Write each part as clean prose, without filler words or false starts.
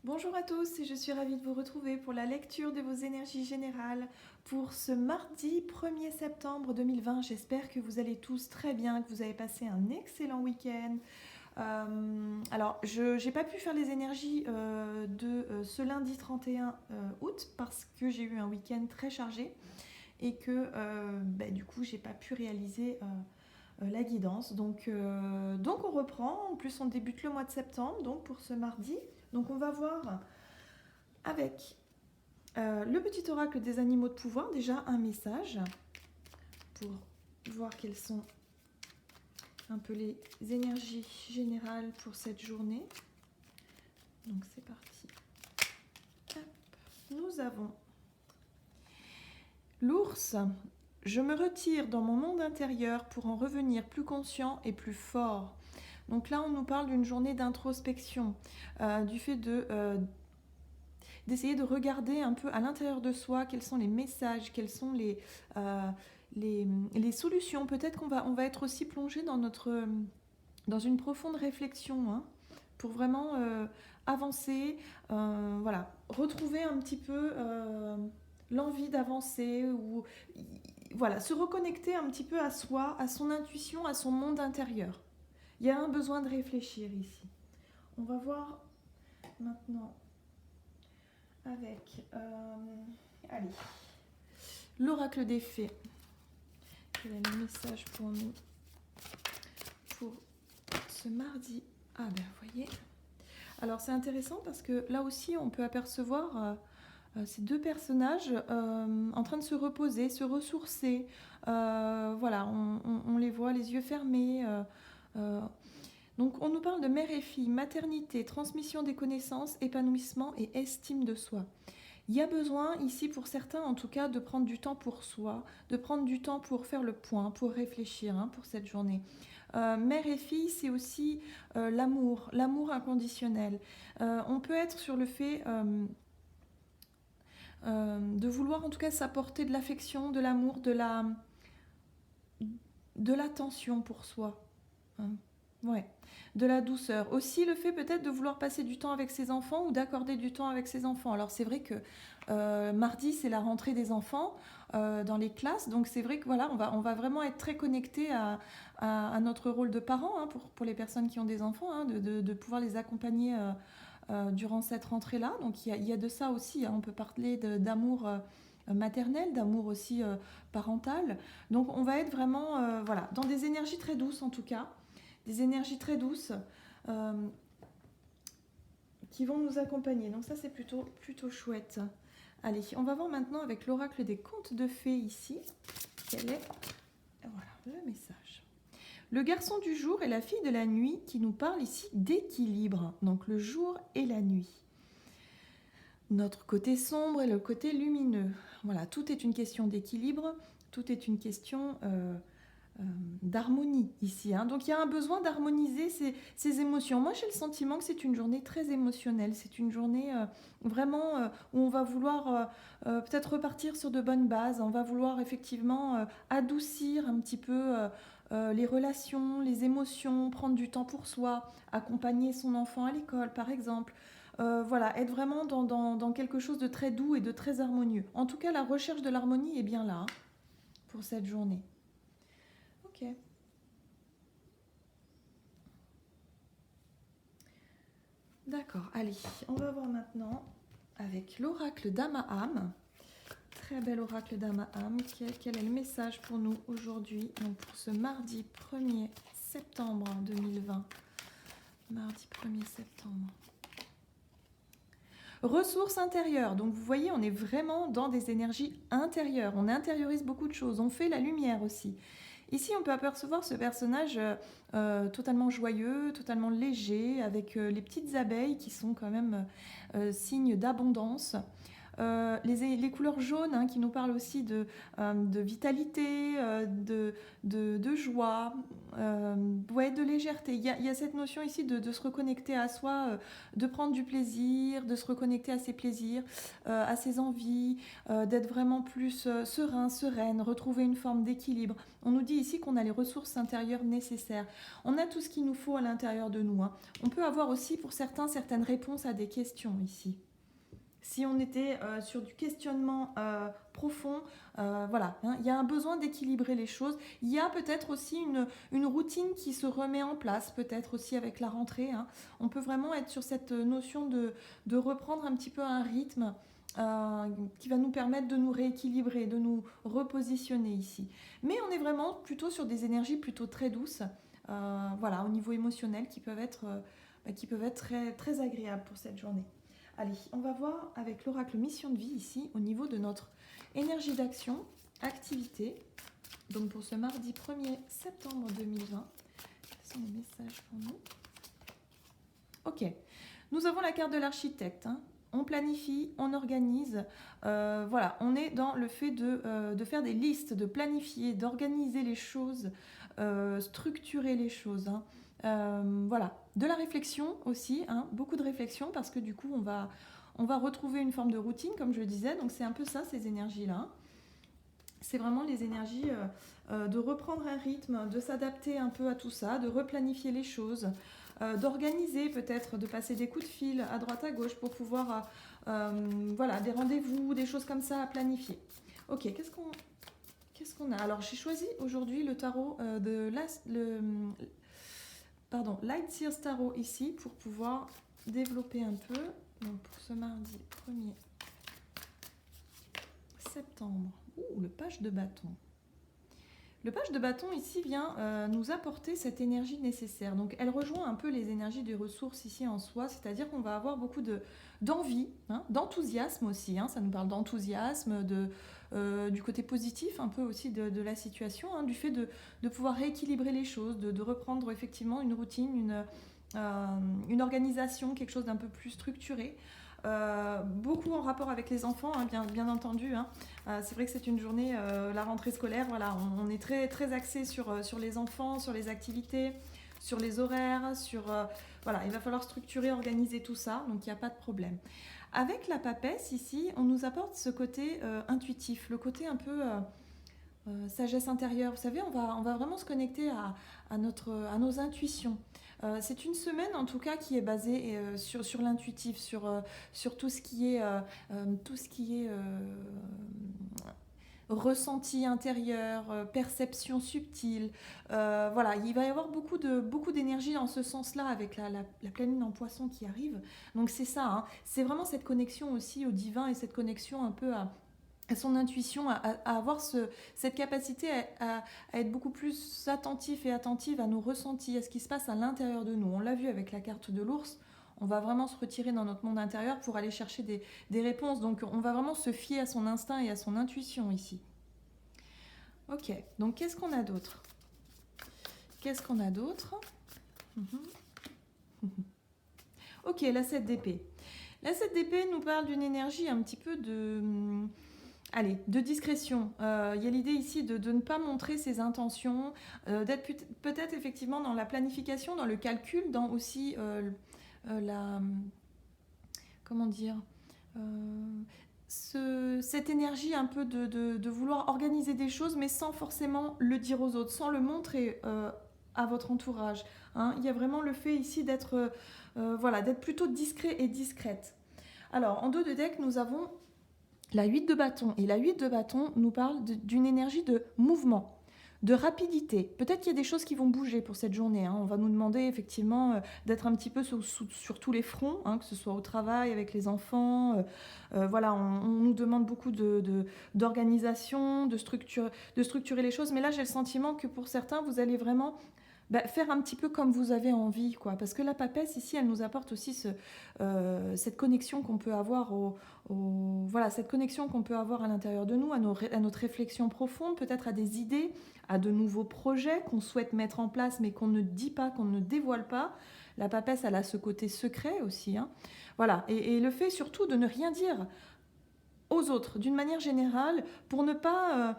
Bonjour à tous et je suis ravie de vous retrouver pour la lecture de vos énergies générales pour ce mardi 1er septembre 2020. J'espère que vous allez tous très bien, que vous avez passé un excellent week-end. Je n'ai pas pu faire les énergies de ce lundi 31 août parce que j'ai eu un week-end très chargé et que du coup j'ai pas pu réaliser la guidance. Donc on reprend, en plus on débute le mois de septembre, donc pour ce mardi. Donc on va voir avec le petit oracle des animaux de pouvoir, déjà un message pour voir quelles sont un peu les énergies générales pour cette journée. Donc c'est parti. Hop. Nous avons l'ours. Je me retire dans mon monde intérieur pour en revenir plus conscient et plus fort. Donc là, on nous parle d'une journée d'introspection, du fait d'essayer de regarder un peu à l'intérieur de soi quels sont les messages, quelles sont les solutions. Peut-être on va être aussi plongé dans une profonde réflexion, hein, pour vraiment avancer, voilà, retrouver un petit peu l'envie d'avancer ou voilà, se reconnecter un petit peu à soi, à son intuition, à son monde intérieur. Il y a un besoin de réfléchir ici. On va voir maintenant avec allez, l'oracle des fées. Quel est le message pour nous pour ce mardi? Ah ben vous voyez. Alors c'est intéressant parce que là aussi on peut apercevoir ces deux personnages en train de se reposer, se ressourcer. Voilà, on les voit les yeux fermés. Donc on nous parle de mère et fille, maternité, transmission des connaissances, épanouissement et estime de soi. Il y a besoin ici pour certains en tout cas de prendre du temps pour soi, de prendre du temps pour faire le point, pour réfléchir, hein, pour cette journée. Mère et fille, c'est aussi l'amour inconditionnel. On peut être sur le fait de vouloir en tout cas s'apporter de l'affection, de l'amour, de l'attention pour soi. Hein. Ouais, de la douceur. Aussi le fait peut-être de vouloir passer du temps avec ses enfants ou d'accorder du temps avec ses enfants. Alors c'est vrai que mardi c'est la rentrée des enfants dans les classes, donc c'est vrai que voilà, on va vraiment être très connecté à notre rôle de parent, hein, pour les personnes qui ont des enfants, hein, de pouvoir les accompagner durant cette rentrée-là. Donc il y a de ça aussi, hein. On peut parler d'amour maternel, d'amour aussi parental. Donc on va être vraiment voilà, dans des énergies très douces en tout cas, des énergies très douces qui vont nous accompagner. Donc ça c'est plutôt chouette. Allez, on va voir maintenant avec l'oracle des contes de fées ici, quel est voilà, le message. Le garçon du jour et la fille de la nuit qui nous parle ici d'équilibre, donc le jour et la nuit. Notre côté sombre et le côté lumineux. Voilà, tout est une question d'équilibre, tout est une question d'harmonie ici, hein. Donc il y a un besoin d'harmoniser ces émotions. Moi j'ai le sentiment que c'est une journée très émotionnelle, c'est une journée vraiment où on va vouloir peut-être repartir sur de bonnes bases, on va vouloir effectivement adoucir un petit peu les relations, les émotions, prendre du temps pour soi, accompagner son enfant à l'école par exemple. Voilà, être vraiment dans quelque chose de très doux et de très harmonieux. En tout cas, la recherche de l'harmonie est bien là, hein, pour cette journée. Ok. D'accord, allez, on va voir maintenant avec l'oracle d'Amaham. Très bel oracle d'Amaham. Quel est le message pour nous aujourd'hui, donc pour ce mardi 1er septembre 2020. Mardi 1er septembre. Ressources intérieures. Donc vous voyez, on est vraiment dans des énergies intérieures. On intériorise beaucoup de choses. On fait la lumière aussi. Ici, on peut apercevoir ce personnage totalement joyeux, totalement léger, avec les petites abeilles qui sont quand même signes d'abondance. les couleurs jaunes hein, qui nous parlent aussi de vitalité, de joie, ouais, de légèreté. Il y a cette notion ici de se reconnecter à soi, de prendre du plaisir, de se reconnecter à ses plaisirs, à ses envies, d'être vraiment plus serein, sereine, retrouver une forme d'équilibre. On nous dit ici qu'on a les ressources intérieures nécessaires. On a tout ce qu'il nous faut à l'intérieur de nous. Hein. On peut avoir aussi pour certains certaines réponses à des questions ici. Si on était sur du questionnement profond, voilà, hein, il y a un besoin d'équilibrer les choses. Il y a peut-être aussi une routine qui se remet en place, peut-être aussi avec la rentrée. Hein. On peut vraiment être sur cette notion de reprendre un petit peu un rythme qui va nous permettre de nous rééquilibrer, de nous repositionner ici. Mais on est vraiment plutôt sur des énergies plutôt très douces, voilà, au niveau émotionnel, qui peuvent être très, très agréables pour cette journée. Allez, on va voir avec l'oracle mission de vie ici au niveau de notre énergie d'action, activité. Donc pour ce mardi 1er septembre 2020, quels sont les messages pour nous? Ok, nous avons la carte de l'architecte. Hein. On planifie, on organise. Voilà, on est dans le fait de faire des listes, de planifier, d'organiser les choses, structurer les choses. Hein. Voilà, de la réflexion aussi, hein, beaucoup de réflexion parce que du coup on va retrouver une forme de routine comme je le disais, donc c'est un peu ça ces énergies-là. C'est vraiment les énergies de reprendre un rythme, de s'adapter un peu à tout ça, de replanifier les choses, d'organiser peut-être, de passer des coups de fil à droite à gauche pour pouvoir, voilà, des rendez-vous, des choses comme ça à planifier. Ok, qu'est-ce qu'on a? Alors j'ai choisi aujourd'hui le tarot Light Sears Tarot ici pour pouvoir développer un peu. Donc pour ce mardi 1er septembre. Ouh, le page de bâton. Le page de bâton ici vient nous apporter cette énergie nécessaire. Donc elle rejoint un peu les énergies des ressources ici en soi, c'est-à-dire qu'on va avoir beaucoup d'envie, hein, d'enthousiasme aussi. Hein, ça nous parle d'enthousiasme, du côté positif un peu aussi de la situation, hein, du fait de pouvoir rééquilibrer les choses, de reprendre effectivement une routine, une organisation, quelque chose d'un peu plus structuré. Beaucoup en rapport avec les enfants, hein, bien entendu. Hein. C'est vrai que c'est une journée, la rentrée scolaire, voilà, on est très, très axé sur les enfants, sur les activités, sur les horaires, voilà, il va falloir structurer, organiser tout ça, donc il n'y a pas de problème. Avec la papesse, ici, on nous apporte ce côté intuitif, le côté un peu sagesse intérieure. Vous savez, on va vraiment se connecter à nos intuitions. C'est une semaine en tout cas qui est basée sur l'intuitif, sur tout ce qui est, ressenti intérieur, perception subtile. Voilà, il va y avoir beaucoup d'énergie en ce sens-là avec la pleine lune en poisson qui arrive. Donc c'est ça, hein. C'est vraiment cette connexion aussi au divin et cette connexion un peu à son intuition, à avoir cette capacité à être beaucoup plus attentif et attentive à nos ressentis, à ce qui se passe à l'intérieur de nous. On l'a vu avec la carte de l'ours, on va vraiment se retirer dans notre monde intérieur pour aller chercher des réponses. Donc on va vraiment se fier à son instinct et à son intuition ici. Ok, donc qu'est-ce qu'on a d'autre? Ok, la 7 d'épée. La 7 d'épée nous parle d'une énergie un petit peu de discrétion. Il y a l'idée ici de ne pas montrer ses intentions, d'être peut-être effectivement dans la planification, dans le calcul, dans aussi comment dire, cette énergie un peu de vouloir organiser des choses, mais sans forcément le dire aux autres, sans le montrer à votre entourage. Hein. Il y a vraiment le fait ici d'être plutôt discret et discrète. Alors, en dos de deck, nous avons la 8 de bâton. Et la 8 de bâton nous parle d'une énergie de mouvement, de rapidité. Peut-être qu'il y a des choses qui vont bouger pour cette journée. Hein. On va nous demander effectivement d'être un petit peu sur tous les fronts, hein, que ce soit au travail, avec les enfants. Voilà, on nous demande beaucoup d'organisation, de structurer les choses. Mais là, j'ai le sentiment que pour certains, vous allez vraiment faire un petit peu comme vous avez envie, quoi. Parce que la papesse, ici, elle nous apporte aussi cette connexion qu'on peut avoir cette connexion qu'on peut avoir à l'intérieur de nous, à notre réflexion profonde, peut-être à des idées, à de nouveaux projets qu'on souhaite mettre en place, mais qu'on ne dit pas, qu'on ne dévoile pas. La papesse, elle a ce côté secret aussi. Hein. Voilà. Et le fait surtout de ne rien dire. aux autres, d'une manière générale, pour ne pas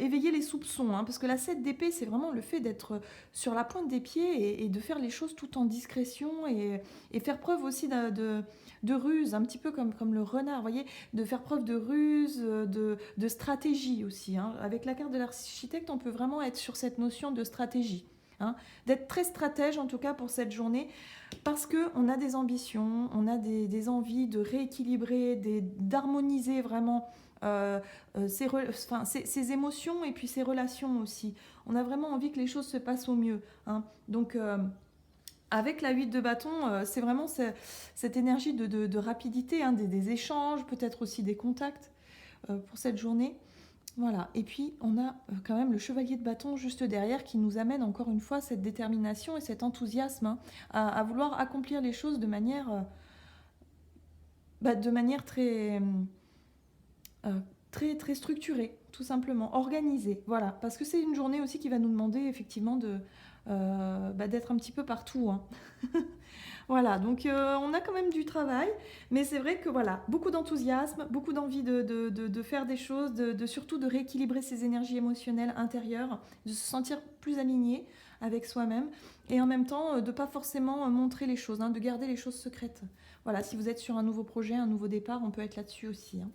éveiller les soupçons, hein, parce que la 7 d'épée, c'est vraiment le fait d'être sur la pointe des pieds et de faire les choses tout en discrétion et faire preuve aussi de ruse, un petit peu comme le renard, vous voyez, de faire preuve de ruse, de stratégie aussi, hein. Avec la carte de l'architecte, on peut vraiment être sur cette notion de stratégie, hein, d'être très stratège en tout cas pour cette journée, parce qu'on a des ambitions, on a des envies de rééquilibrer, d'harmoniser vraiment ses émotions et puis ses relations aussi. On a vraiment envie que les choses se passent au mieux, hein. Donc avec la 8 de bâton, c'est vraiment cette énergie de rapidité, hein, des échanges, peut-être aussi des contacts pour cette journée. Voilà, et puis on a quand même le chevalier de bâton juste derrière qui nous amène encore une fois cette détermination et cet enthousiasme, hein, à vouloir accomplir les choses de manière très, très structurée, tout simplement, organisée. Voilà, parce que c'est une journée aussi qui va nous demander effectivement d'être un petit peu partout, hein. Voilà, donc on a quand même du travail, mais c'est vrai que voilà, beaucoup d'enthousiasme, beaucoup d'envie de faire des choses, surtout de rééquilibrer ses énergies émotionnelles intérieures, de se sentir plus aligné avec soi-même, et en même temps de ne pas forcément montrer les choses, hein, de garder les choses secrètes. Voilà, si vous êtes sur un nouveau projet, un nouveau départ, on peut être là-dessus aussi, hein.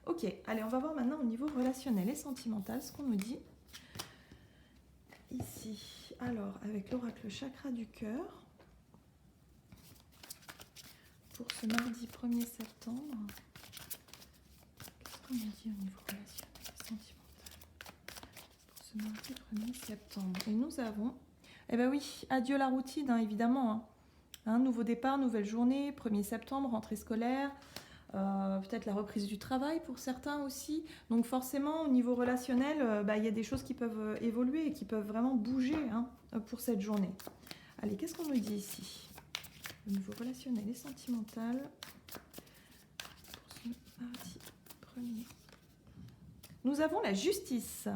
Ok, allez, on va voir maintenant au niveau relationnel et sentimental ce qu'on nous dit ici. Alors, avec l'oracle chakra du cœur, pour ce mardi 1er septembre, qu'est-ce qu'on nous dit au niveau relationnel et sentimental pour ce mardi 1er septembre? Et nous avons, eh bien oui, adieu la routine, hein, évidemment, hein. Un nouveau départ, nouvelle journée, 1er septembre, rentrée scolaire, peut-être la reprise du travail pour certains aussi. Donc forcément, au niveau relationnel, il y a des choses qui peuvent évoluer et qui peuvent vraiment bouger, hein, pour cette journée. Allez, qu'est-ce qu'on nous dit ici? Au niveau relationnel et sentimental, pour ce mardi 1er. Nous avons la justice,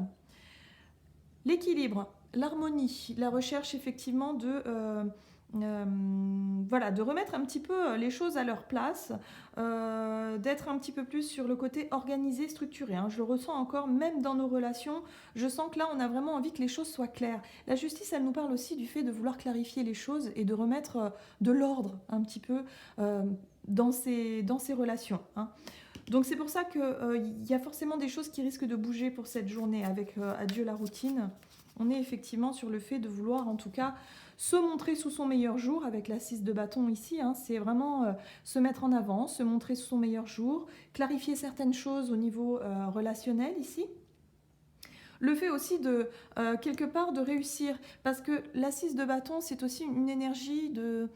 l'équilibre, l'harmonie, la recherche effectivement de remettre un petit peu les choses à leur place, d'être un petit peu plus sur le côté organisé, structuré, hein. Je le ressens encore, même dans nos relations, je sens que là, on a vraiment envie que les choses soient claires. La justice, elle nous parle aussi du fait de vouloir clarifier les choses et de remettre de l'ordre un petit peu dans ces relations, hein. Donc c'est pour ça qu'il y a forcément des choses qui risquent de bouger pour cette journée avec adieu la routine. On est effectivement sur le fait de vouloir en tout cas se montrer sous son meilleur jour avec la 6 de bâton ici, hein. C'est vraiment se mettre en avant, se montrer sous son meilleur jour, clarifier certaines choses au niveau relationnel ici. Le fait aussi de, quelque part, de réussir, parce que la 6 de bâton, c'est aussi une énergie de,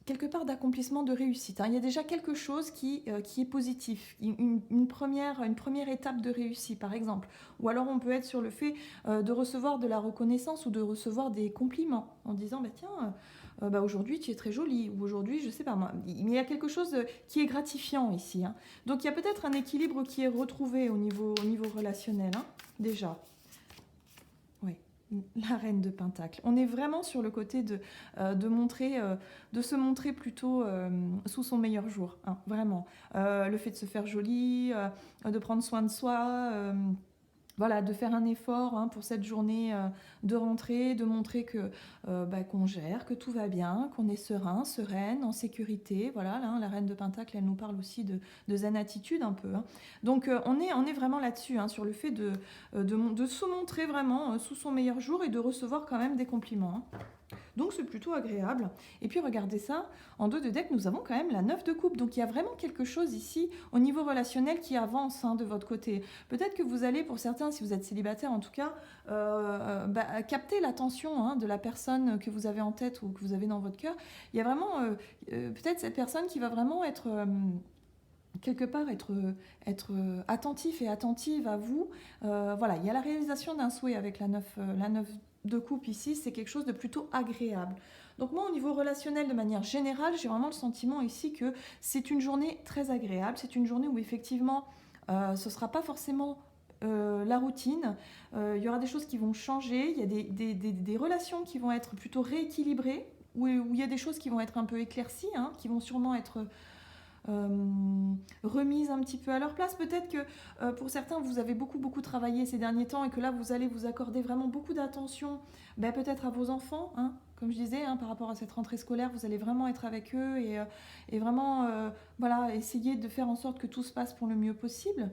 quelque part, d'accomplissement, de réussite, hein. Il y a déjà quelque chose qui est positif, une première étape de réussite, par exemple. Ou alors on peut être sur le fait de recevoir de la reconnaissance ou de recevoir des compliments en disant « tiens, aujourd'hui tu es très jolie » ou « aujourd'hui, je sais pas moi ». Mais il y a quelque chose qui est gratifiant ici, hein. Donc il y a peut-être un équilibre qui est retrouvé au niveau relationnel, hein, déjà. La reine de Pentacle. On est vraiment sur le côté de se montrer plutôt sous son meilleur jour, hein, vraiment. Le fait de se faire jolie, de prendre soin de soi, voilà, de faire un effort, hein, pour cette journée de rentrée, de montrer qu'on gère, que tout va bien, qu'on est serein, sereine, en sécurité. Voilà, là, la reine de Pentacle, elle nous parle aussi de zen attitude un peu, hein. Donc on est vraiment là-dessus, hein, sur le fait de se montrer vraiment sous son meilleur jour et de recevoir quand même des compliments, hein. Donc c'est plutôt agréable. Et puis regardez ça, en dos de deck, nous avons quand même la 9 de coupe. Donc il y a vraiment quelque chose ici au niveau relationnel qui avance, hein, de votre côté. Peut-être que vous allez, pour certains, si vous êtes célibataire en tout cas, capter l'attention, hein, de la personne que vous avez en tête ou que vous avez dans votre cœur. Il y a vraiment peut-être cette personne qui va vraiment être... quelque part être attentif et attentive à vous. Voilà, il y a la réalisation d'un souhait avec la 9 de coupe ici, c'est quelque chose de plutôt agréable. Donc moi, au niveau relationnel, de manière générale, j'ai vraiment le sentiment ici que c'est une journée très agréable. C'est une journée où effectivement, ce ne sera pas forcément la routine. Il y aura des choses qui vont changer. Il y a des relations qui vont être plutôt rééquilibrées, où il y a des choses qui vont être un peu éclaircies, hein, qui vont sûrement être remises un petit peu à leur place. Peut-être que pour certains, vous avez beaucoup travaillé ces derniers temps et que là, vous allez vous accorder vraiment beaucoup d'attention, ben, peut-être à vos enfants, hein, comme je disais, hein, par rapport à cette rentrée scolaire, vous allez vraiment être avec eux et vraiment voilà, essayer de faire en sorte que tout se passe pour le mieux possible.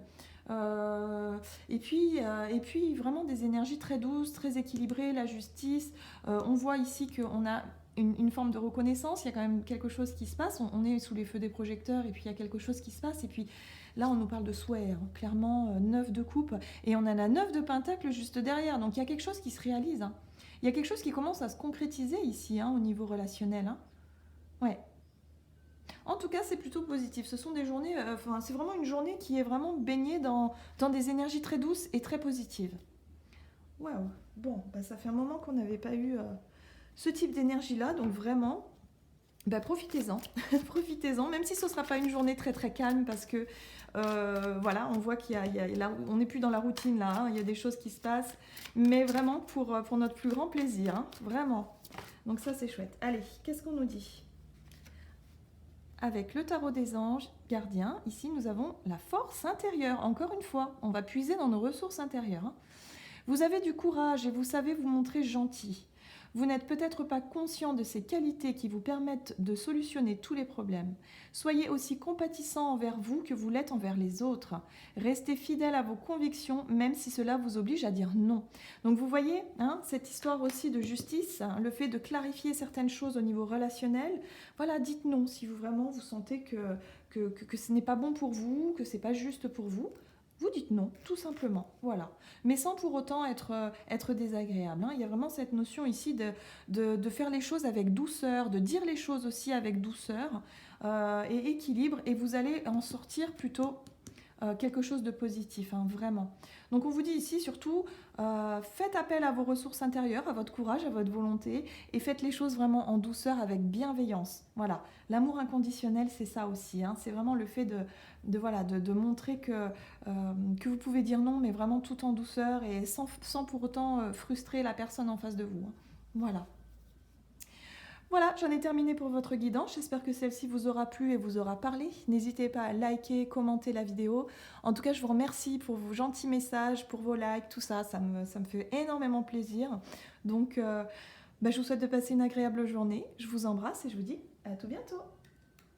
Et puis vraiment des énergies très douces, très équilibrées, la justice. On voit ici qu'on a une forme de reconnaissance, il y a quand même quelque chose qui se passe, on est sous les feux des projecteurs et puis il y a quelque chose qui se passe et puis là on nous parle de souhait, hein, clairement 9 de coupe et on a la 9 de pentacle juste derrière, donc il y a quelque chose qui se réalise, hein. Il y a quelque chose qui commence à se concrétiser ici, hein, au niveau relationnel, hein. Ouais. En tout cas, c'est plutôt positif. Ce sont des journées, c'est vraiment une journée qui est vraiment baignée dans des énergies très douces et très positives. Waouh. Bon, bah, ça fait un moment qu'on n'avait pas eu ce type d'énergie-là, donc vraiment, bah, profitez-en. Profitez-en, même si ce ne sera pas une journée très calme, parce que voilà, on voit on n'est plus dans la routine là, hein, il y a des choses qui se passent, mais vraiment pour notre plus grand plaisir, hein, vraiment. Donc ça c'est chouette. Allez, qu'est-ce qu'on nous dit? Avec le tarot des anges gardiens, ici nous avons la force intérieure. Encore une fois, on va puiser dans nos ressources intérieures, hein. Vous avez du courage et vous savez vous montrer gentil. Vous n'êtes peut-être pas conscient de ces qualités qui vous permettent de solutionner tous les problèmes. Soyez aussi compatissant envers vous que vous l'êtes envers les autres. Restez fidèle à vos convictions, même si cela vous oblige à dire non. Donc vous voyez, hein, cette histoire aussi de justice, hein, le fait de clarifier certaines choses au niveau relationnel. Voilà, dites non si vous vraiment vous sentez que ce n'est pas bon pour vous, que ce n'est pas juste pour vous. Vous dites non, tout simplement, voilà. Mais sans pour autant être désagréable, hein. Il y a vraiment cette notion ici de faire les choses avec douceur, de dire les choses aussi avec douceur et équilibre, et vous allez en sortir plutôt quelque chose de positif, hein, vraiment. Donc on vous dit ici surtout, faites appel à vos ressources intérieures, à votre courage, à votre volonté, et faites les choses vraiment en douceur, avec bienveillance. Voilà, l'amour inconditionnel, c'est ça aussi, hein. C'est vraiment le fait de montrer que vous pouvez dire non, mais vraiment tout en douceur et sans pour autant frustrer la personne en face de vous, hein. Voilà. Voilà, j'en ai terminé pour votre guidance. J'espère que celle-ci vous aura plu et vous aura parlé. N'hésitez pas à liker, commenter la vidéo. En tout cas, je vous remercie pour vos gentils messages, pour vos likes, tout ça. Ça me fait énormément plaisir. Donc, je vous souhaite de passer une agréable journée. Je vous embrasse et je vous dis à tout bientôt.